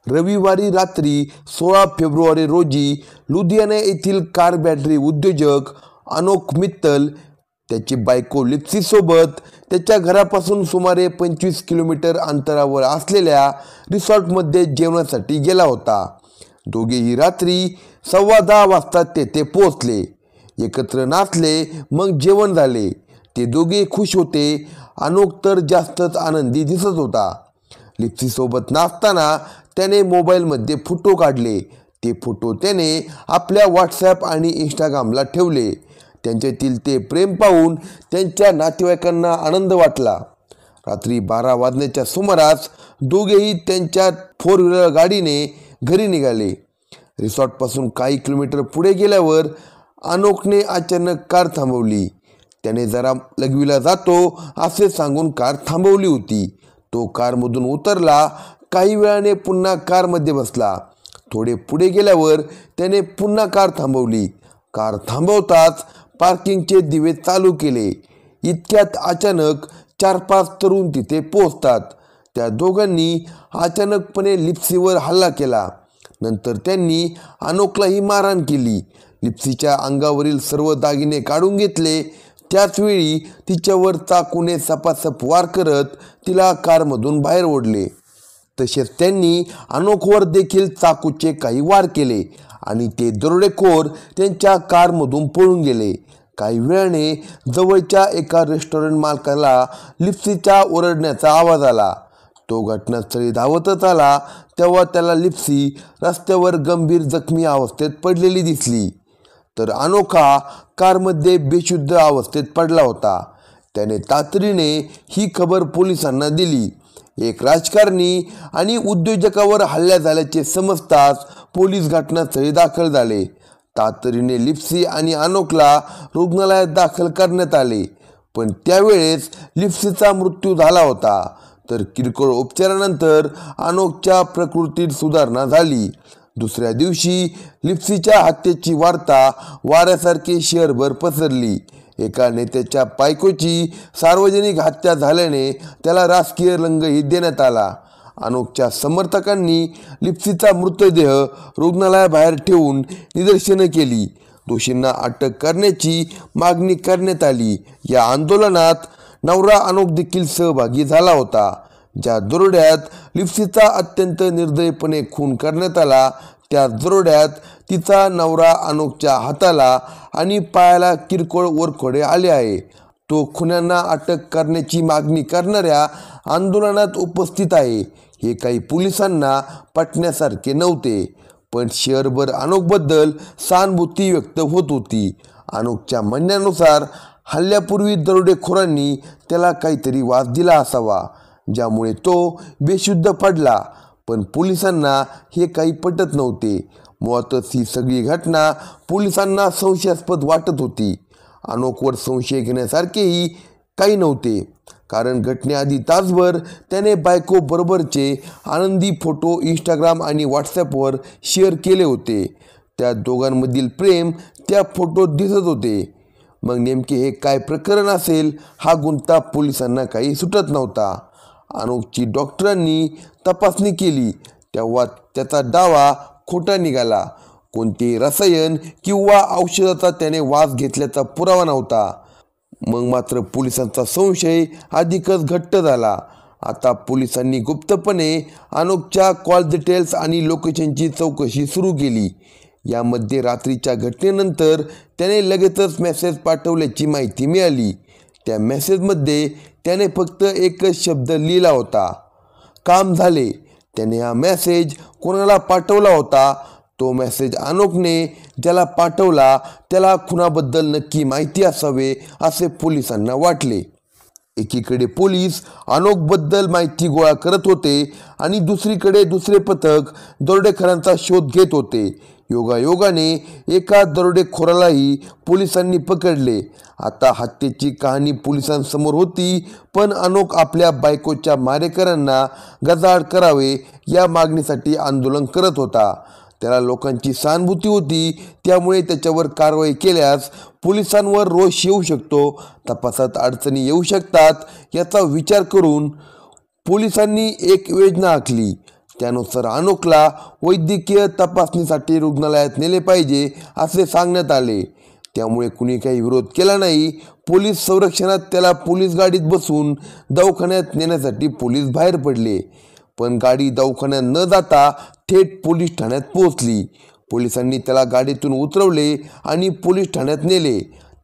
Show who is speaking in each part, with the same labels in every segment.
Speaker 1: रविवारी रात्री 16 फेब्रुवारी रोजी लुधियाना येथील कार बॅटरी उद्योजक अनोख मित्तल त्याची बायको लिप्सीसोबत त्याच्या घरापासून सुमारे 25 किलोमीटर अंतरावर असलेल्या रिसॉर्टमध्ये जेवणासाठी गेला होता। दोघेही रात्री 10:15 वाजता तेथे पोहोचले, एकत्र नाचले, मग जेवण झाले। ते दोघे खुश होते। अनोख तर जास्तच आनंदी दिसत होता। लिप्सीसोबत नाचताना त्याने मोबाईलमध्ये फोटो काढले। ते फोटो त्याने आपल्या व्हॉट्सॲप आणि इंस्टाग्रामला ठेवले। त्यांच्यातील ते प्रेम पाहून त्यांच्या नातेवाईकांना आनंद वाटला। रात्री 12 वाजण्याच्या सुमारास दोघेही त्यांच्या 4 व्हीलर गाडीने घरी निघाले। रिसॉर्टपासून काही किलोमीटर पुढे गेल्यावर अनोखने अचानक कार थांबवली। त्याने जरा लघवीला जातो असे सांगून कार थांबवली होती। तो कारमधून उतरला। काही वेळाने पुन्हा कारमध्ये बसला। थोडे पुढे गेल्यावर त्याने पुन्हा कार थांबवली। कार थांबवताच पार्किंगचे दिवे चालू केले। इतक्यात अचानक 4-5 तरुण तिथे पोहोचतात। त्या दोघांनी अचानकपणे लिप्सीवर हल्ला केला। नंतर त्यांनी अनोखलाही मारहाण केली। लिप्सीच्या अंगावरील सर्व दागिने काढून घेतले। त्याचवेळी तिच्यावर चाकूने सपासप वार करत तिला कारमधून बाहेर ओढले। तसेच त्यांनी अनोखवर देखील चाकूचे काही वार केले आणि ते दरोडेखोर त्यांच्या कारमधून पळून गेले। काही वेळाने जवळच्या एका रेस्टॉरंट मालकाला लिप्सीच्या ओरडण्याचा आवाज आला। तो घटनास्थळी धावतच आला तेव्हा त्याला लिप्सी रस्त्यावर गंभीर जखमी अवस्थेत पडलेली दिसली, तर अनोखा कारमध्ये बेशुद्ध अवस्थेत पडला होता। त्याने तातडीने ही खबर पोलिसांना दिली। एक राजकारणी आणि उद्योजकावर हल्ला झाल्याचे समजताच पोलीस घटनास्थळी दाखल झाले। तातडीने लिप्सी आणि अनोखला रुग्णालयात दाखल करण्यात आले, पण त्यावेळेस लिप्सीचा मृत्यू झाला होता, तर किरकोळ उपचारानंतर अनोखच्या प्रकृतीत सुधारणा झाली। दुसऱ्या दिवशी लिप्सीच्या हत्येची वार्ता वाऱ्यासारखी शहरभर पसरली। एका नेत्याच्या बायकोची सार्वजनिक हत्या झाल्याने त्याला राजकीय रंगही देण्यात आला। अनोखच्या समर्थकांनी लिप्सीचा मृतदेह रुग्णालयाबाहेर ठेवून निदर्शने केली। दोषींना अटक करण्याची मागणी करण्यात आली। या आंदोलनात नवरा अनोख देखील सहभागी झाला होता। ज्या दरोड्यात लिप्सीचा अत्यंत निर्दयीपणे खून करण्यात आला, त्या दरोड्यात तिचा नवरा अनोखच्या हाताला आणि पायाला किरकोळ वरखोडे आले आहे। तो खुन्यांना अटक करण्याची मागणी करणाऱ्या आंदोलनात उपस्थित आहे। हे काही पोलिसांना पटण्यासारखे नव्हते, पण शहरभर अनोखबद्दल सहानुभूती व्यक्त होत होती। अनोखच्या म्हणण्यानुसार हल्ल्यापूर्वी दरोडेखोरांनी त्याला काहीतरी वास दिला असावा, ज्यामुळे तो बेशुद्ध पडला, पण पोलिसांना हे काही पटत नव्हते। मुळातच ही सगळी घटना पोलिसांना संशयास्पद वाटत होती। अनोखवर संशय घेण्यासारखेही काही नव्हते, कारण घटनेआधी तासभर त्याने बायको बरोबरचे आनंदी फोटो इंस्टाग्राम आणि व्हॉट्सॲपवर शेअर केले होते। त्या दोघांमधील प्रेम त्या फोटोत दिसत होते। मग नेमके हे काय प्रकरण असेल, हा गुंता पोलिसांना काही सुटत नव्हता। अनोखची डॉक्टरांनी तपासणी केली तेव्हा त्याचा दावा खोटा निघाला। कोणतेही रसायन किंवा औषधाचा त्याने वास घेतल्याचा पुरावा नव्हता। मग मात्र पोलिसांचा संशय अधिकच घट्ट झाला। आता पोलिसांनी गुप्तपणे अनोखच्या कॉल डिटेल्स आणि लोकेशनची चौकशी सुरू केली। यामध्ये रात्रीच्या घटनेनंतर त्याने लगेचच मेसेज पाठवल्याची माहिती मिळाली। त्या मेसेजमध्ये त्याने फक्त एकच शब्द लिहिला होता, काम झाले। त्याने हा मेसेज कोणाला पाठवला होता? तो मेसेज अनोखने ज्याला पाठवला त्याला खुनाबद्दल नक्की माहिती असावे असे पोलिसांना वाटले। एकीकडे पोलीस अनोखबद्दल माहिती गोळा करत होते आणि दुसरीकडे दुसरे पथक दरोडेखोरांचा शोध घेत होते। योगायोगाने एका दरोडेखोरालाही पोलिसांनी पकडले। आता हत्येची कहाणी पोलिसांसमोर होती, पण अनोख आपल्या बायकोच्या मारेकऱ्यांना गजाआड करावे या मागणीसाठी आंदोलन करत होता। त्याला लोकांची सहानुभूती होती, त्यामुळे त्याच्यावर कारवाई केल्यास पोलिसांवर रोष येऊ शकतो, तपासात अडचणी येऊ शकतात। याचा विचार करून पोलिसांनी एक योजना आखली। त्यानुसार अनोखला वैद्यकीय तपासणीसाठी रुग्णालयात नेले पाहिजे असे सांगण्यात आले। त्यामुळे कुणी काही विरोध केला नाही। पोलीस संरक्षणात त्याला पोलीस गाडीत बसून दवाखान्यात नेण्यासाठी पोलीस बाहेर पडले, पण गाडी दवाखान्यात न जाता थेट पोलीस ठाण्यात पोहोचली। पोलिसांनी त्याला गाडीतून उतरवले आणि पोलीस ठाण्यात नेले।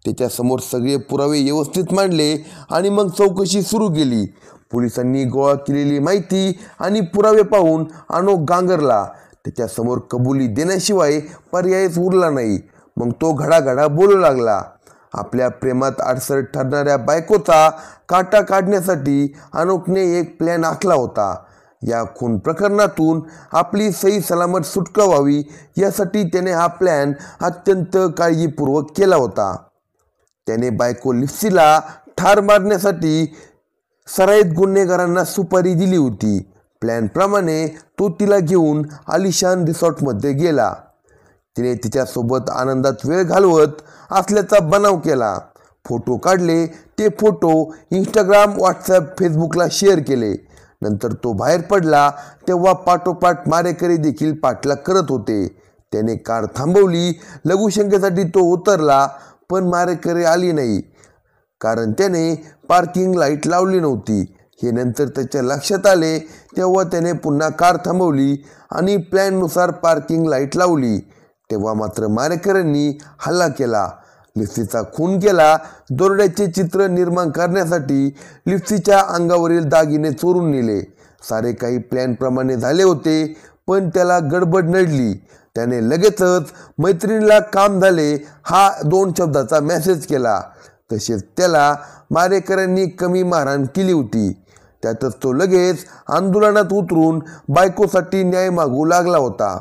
Speaker 1: त्याच्यासमोर सगळे पुरावे व्यवस्थित मांडले आणि मग चौकशी सुरू केली। पोलिसांनी गोळा केलेली माहिती आणि पुरावे पाहून अनोख गांगरला। त्याच्यासमोर कबुली देण्याशिवाय पर्यायच उरला नाही। मग तो घडाघडा बोलू लागला। आपल्या प्रेमात अडसर ठरणाऱ्या बायकोचा काटा काढण्यासाठी अनोखने एक प्लॅन आखला होता। या खून प्रकरणातून आपली सही सलामत सुटका व्हावी यासाठी त्याने हा प्लॅन अत्यंत काळजीपूर्वक केला होता। त्याने बायको लिप्सीला ठार मारण्यासाठी सराईत गुन्हेगारांना सुपारी दिली होती। प्लॅनप्रमाणे तो तिला घेऊन आलिशान रिसॉर्टमध्ये गेला। तिने तिच्यासोबत आनंदात वेळ घालवत असल्याचा बनाव केला। फोटो काढले, ते फोटो इंस्टाग्राम, व्हॉट्सॲप, फेसबुकला शेअर केले। नंतर तो बाहेर पडला तेव्हा पाठोपाठ मारेकरी देखील पाठलाग करत होते। त्याने कार थांबवली। लघुशंकेसाठी तो उतरला, पण मारेकरी आली नाही, कारण त्याने पार्किंग लाईट लावली नव्हती। हे नंतर त्याच्या लक्षात आले तेव्हा त्याने पुन्हा कार थांबवली आणि प्लॅननुसार पार्किंग लाईट लावली। तेव्हा मात्र मारेकऱ्यांनी हल्ला केला, लिप्सीचा खून केला। दरोड्याचे चित्र निर्माण करण्यासाठी लिप्सीच्या अंगावरील दागिने चोरून नेले। सारे काही प्लॅनप्रमाणे झाले होते, पण त्याला गडबड नडली। त्याने लगेचच मैत्रिणीला काम झाले हा 2 शब्दाचा मेसेज केला। तसेच त्याला मारेकऱ्यांनी कमी मारहाण केली होती। त्यातच तो लगेच आंदोलनात उतरून बायकोसाठी न्याय मागू लागला होता।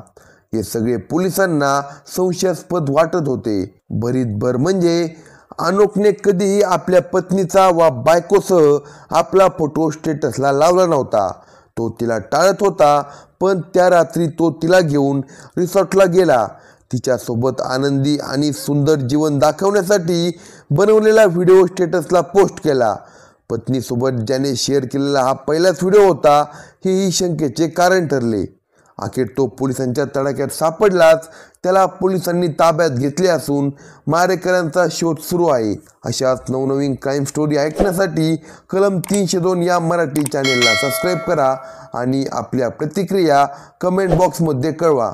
Speaker 1: हे सगळे पोलिसांना संशयास्पद वाटत होते। भरीतभर म्हणजे अनोखने कधीही आपल्या पत्नीचा वा बायकोसह आपला फोटो स्टेटसला लावला नव्हता। तो तिला टाळत होता, पण त्या रात्री तो तिला घेऊन रिसॉर्टला गेला। तिच्यासोबत आनंदी आणि सुंदर जीवन दाखवण्यासाठी बनवलेला व्हिडिओ स्टेटसला पोस्ट केला। पत्नीसोबत ज्याने शेअर केलेला हा पहिलाच व्हिडिओ होता, हेही शंकेचे कारण ठरले। अखेर तो पोलिसांच्या तडाख्यात सापडलाच। त्याला पोलिसांनी ताब्यात घेतले असून मारेकऱ्यांचा शोध सुरू आहे। अशाच नवनवीन क्राईम स्टोरी ऐकण्यासाठी कलम 302 या मराठी चॅनेलला सबस्क्राईब करा आणि आपल्या प्रतिक्रिया कमेंट बॉक्समध्ये कळवा।